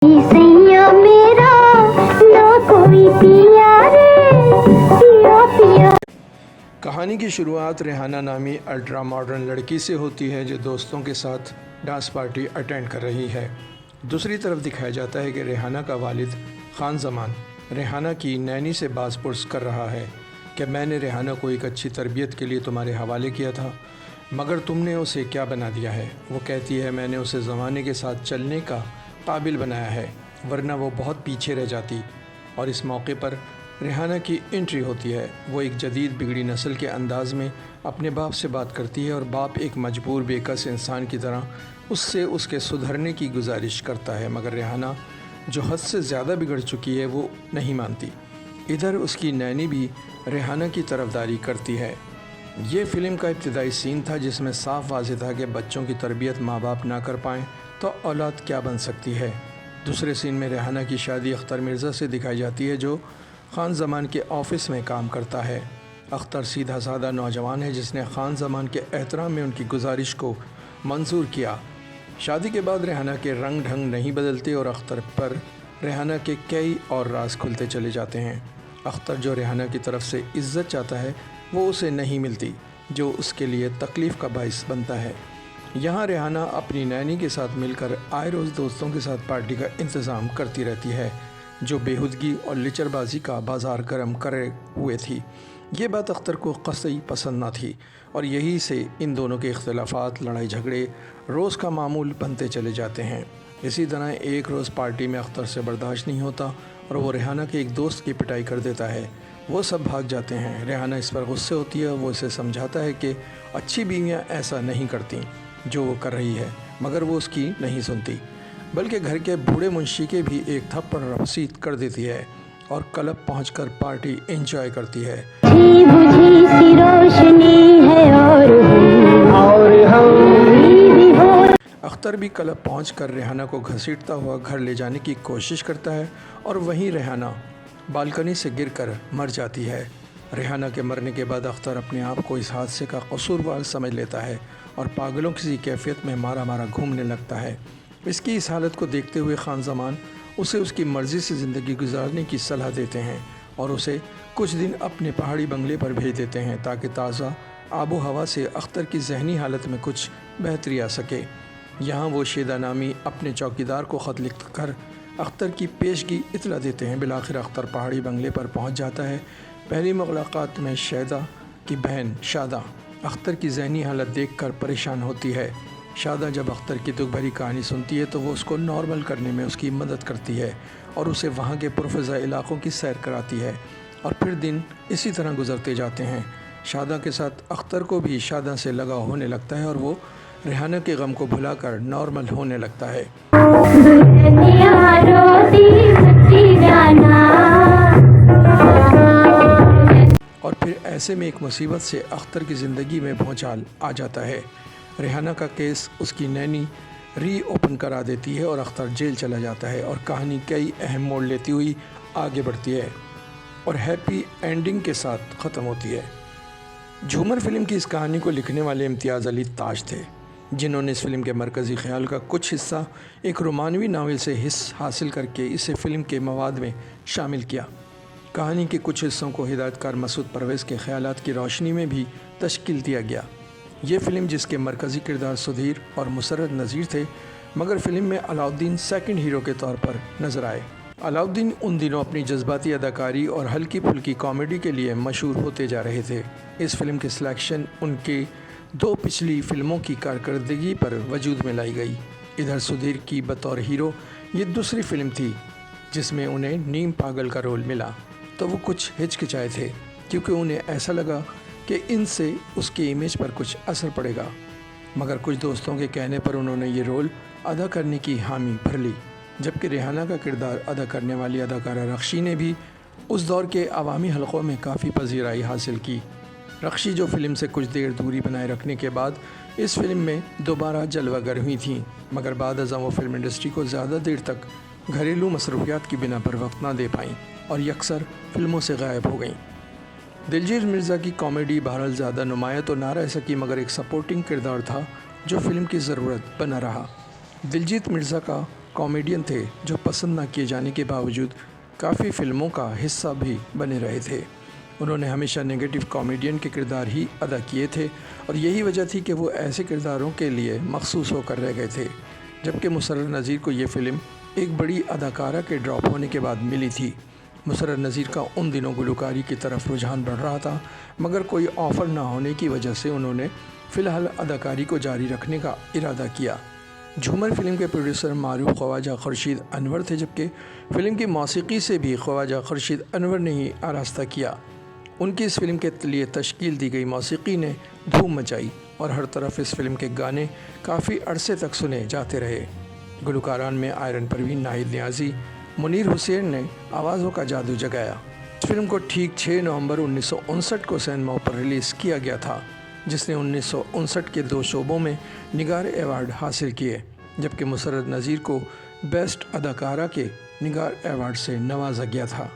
सैया मेरा ना कोई पिया रे पिया पिया। कहानी की शुरुआत रेहाना नामी अल्ट्रा मॉडर्न लड़की से होती है जो दोस्तों के साथ डांस पार्टी अटेंड कर रही है। दूसरी तरफ दिखाया जाता है कि रेहाना का वालिद खान ज़मान रेहाना की नैनी से बाज़पुर्स कर रहा है कि मैंने रेहाना को एक अच्छी तरबियत के लिए तुम्हारे हवाले किया था, मगर तुमने उसे क्या बना दिया है। वो कहती है मैंने उसे ज़माने के साथ चलने का काबिल बनाया है, वरना वो बहुत पीछे रह जाती। और इस मौके पर रेहाना की एंट्री होती है। वो एक जदीद बिगड़ी नस्ल के अंदाज़ में अपने बाप से बात करती है और बाप एक मजबूर बेकस इंसान की तरह उससे उसके सुधरने की गुजारिश करता है, मगर रेहाना जो हद से ज़्यादा बिगड़ चुकी है वो नहीं मानती। इधर उसकी नैनी भी रेहाना की तरफदारी करती है। ये फ़िल्म का इब्तिदाई सीन था जिसमें साफ वाज़ेह था कि बच्चों की तरबियत माँ बाप ना कर पाएँ तो औलाद क्या बन सकती है। दूसरे सीन में रेहाना की शादी अख्तर मिर्ज़ा से दिखाई जाती है जो खान ज़मान के ऑफ़िस में काम करता है। अख्तर सीधा साधा नौजवान है जिसने खान ज़मान के एहतराम में उनकी गुजारिश को मंजूर किया। शादी के बाद रेहाना के रंग ढंग नहीं बदलते और अख्तर पर रेहाना के कई और राज खुलते चले जाते हैं। अख्तर जो रेहाना की तरफ से इज़्ज़त चाहता है वो उसे नहीं मिलती, जो उसके लिए तकलीफ़ का बाइस बनता है। यहाँ रेहाना अपनी नैनी के साथ मिलकर आए रोज़ दोस्तों के साथ पार्टी का इंतज़ाम करती रहती है, जो बेहुदगी और लिचरबाजी का बाज़ार गर्म करे हुए थी। ये बात अख्तर को कतई पसंद न थी और यही से इन दोनों के इख्तिलाफ़ात, लड़ाई झगड़े रोज़ का मामूल बनते चले जाते हैं। इसी तरह एक रोज़ पार्टी में अख्तर से बर्दाश्त नहीं होता और वो रेहाना के एक दोस्त की पिटाई कर देता है। वो सब भाग जाते हैं। रेहाना इस पर गुस्से होती है। वो इसे समझाता है कि अच्छी बीवियाँ ऐसा नहीं करती जो वो कर रही है, मगर वो उसकी नहीं सुनती, बल्कि घर के बूढ़े मुंशी के भी एक थप्पड़ रसीद कर देती है और क्लब पहुंचकर पार्टी एंजॉय करती है। बुझी सी रोशनी है और हम अख्तर भी क्लब पहुंचकर रेहाना को घसीटता हुआ घर ले जाने की कोशिश करता है और वहीं रेहाना बालकनी से गिरकर मर जाती है। रेहाना के मरने के बाद अख्तर अपने आप को इस हादसे का कसूरवार समझ लेता है और पागलों की कैफियत में मारा मारा घूमने लगता है। इसकी इस हालत को देखते हुए खान ज़मान उसे उसकी मर्ज़ी से ज़िंदगी गुजारने की सलाह देते हैं और उसे कुछ दिन अपने पहाड़ी बंगले पर भेज देते हैं ताकि ताज़ा आबो हवा से अख्तर की जहनी हालत में कुछ बेहतरी आ सके। यहाँ वो शेदा नामी अपने चौकीदार को ख़त लिख कर अख्तर की पेशगी इतला देते हैं। बिलाखिर अख्तर पहाड़ी बंगले पर पहुँच जाता है। पहली मुलाकात में शेदा की बहन शादा अख्तर की जहनी हालत देखकर परेशान होती है। शादा जब अख्तर की दुख भरी कहानी सुनती है तो वो उसको नॉर्मल करने में उसकी मदद करती है और उसे वहाँ के पुरफ़ज़ा इलाक़ों की सैर कराती है और फिर दिन इसी तरह गुजरते जाते हैं। शादा के साथ अख्तर को भी शादा से लगाव होने लगता है और वो रेहाना के गम को भुलाकर नॉर्मल होने लगता है। और फिर ऐसे में एक मुसीबत से अख्तर की ज़िंदगी में भूचाल आ जाता है। रेहाना का केस उसकी नैनी री ओपन करा देती है और अख्तर जेल चला जाता है और कहानी कई अहम मोड़ लेती हुई आगे बढ़ती है और हैप्पी एंडिंग के साथ ख़त्म होती है। झूमर फिल्म की इस कहानी को लिखने वाले इम्तियाज़ अली ताज थे, जिन्होंने इस फिल्म के मरकज़ी ख्याल का कुछ हिस्सा एक रोमानवी नावल से हिस्स हासिल करके इसे फ़िल्म के मवाद में शामिल किया। कहानी के कुछ हिस्सों को हिदायतकार मसूद परवेज़ के ख़यालात की रोशनी में भी तश्कील दिया गया। ये फ़िल्म जिसके मरकज़ी किरदार सुधीर और मुसर्रत नज़ीर थे, मगर फ़िल्म में अलाउद्दीन सेकंड हीरो के तौर पर नज़र आए। अलाउद्दीन उन दिनों अपनी जज्बाती अदाकारी और हल्की फुल्की कॉमेडी के लिए मशहूर होते जा रहे थे। इस फिल्म की सिलेक्शन उनके दो पिछली फ़िल्मों की कारकर्दगी पर वजूद में लाई गई। इधर सुधीर की बतौर हीरो ये दूसरी फ़िल्म थी जिसमें उन्हें नीम पागल का रोल मिला, तो वो कुछ हिचकिचाए थे क्योंकि उन्हें ऐसा लगा कि इनसे उसके इमेज पर कुछ असर पड़ेगा, मगर कुछ दोस्तों के कहने पर उन्होंने ये रोल अदा करने की हामी भर ली। जबकि रेहाना का किरदार अदा करने वाली अदाकारा रख्शी ने भी उस दौर के अवामी हलक़ों में काफ़ी पज़ीराई हासिल की। रख्शी जो फ़िल्म से कुछ देर दूरी बनाए रखने के बाद इस फिल्म में दोबारा जलवागर हुई थीं, मगर बाद अज़ां वो फिल्म इंडस्ट्री को ज़्यादा देर तक घरेलू मसरूफियात की बिना पर वक्त ना दे पाईं और यकसर फिल्मों से गायब हो गईं। दिलजीत मिर्ज़ा की कॉमेडी बहरहाल ज़्यादा नुमाया तो ना रह सकी, मगर एक सपोर्टिंग किरदार था जो फ़िल्म की ज़रूरत बना रहा। दिलजीत मिर्ज़ा का कॉमेडियन थे जो पसंद न किए जाने के बावजूद काफ़ी फिल्मों का हिस्सा भी बने रहे थे। उन्होंने हमेशा नेगेटिव कॉमेडियन के किरदार ही अदा किए थे और यही वजह थी कि वो ऐसे किरदारों के लिए मखसूस होकर रह गए थे। जबकि मुसर्रत नज़ीर को ये फ़िल्म एक बड़ी अदाकारा के ड्रॉप होने के बाद मिली थी। मुसर्रत नज़ीर का उन दिनों गुलकारी की तरफ रुझान बढ़ रहा था, मगर कोई ऑफ़र ना होने की वजह से उन्होंने फ़िलहाल अदाकारी को जारी रखने का इरादा किया। झूमर फ़िल्म के प्रोड्यूसर मारूफ ख्वाजा खुर्शीद अनवर थे, जबकि फ़िल्म की मौसीकी से भी ख्वाजा खुर्शीद अनवर ने ही आरास्ता किया। उनकी इस फिल्म के लिए तश्कील दी गई मौसीकी ने धूम मचाई और हर तरफ इस फिल्म के गाने काफ़ी अरसे तक सुने जाते रहे। गुलकारान में आयरन परवीन, नाहिद नियाज़ी, मुनीर हुसैन ने आवाज़ों का जादू जगाया। इस फिल्म को ठीक 6 नवंबर 1959 को सिनेमा पर रिलीज़ किया गया था, जिसने 1959 के 2 शोबों में निगार अवार्ड हासिल किए, जबकि मुसर्रत नज़ीर को बेस्ट अदाकारा के निगार अवार्ड से नवाजा गया था।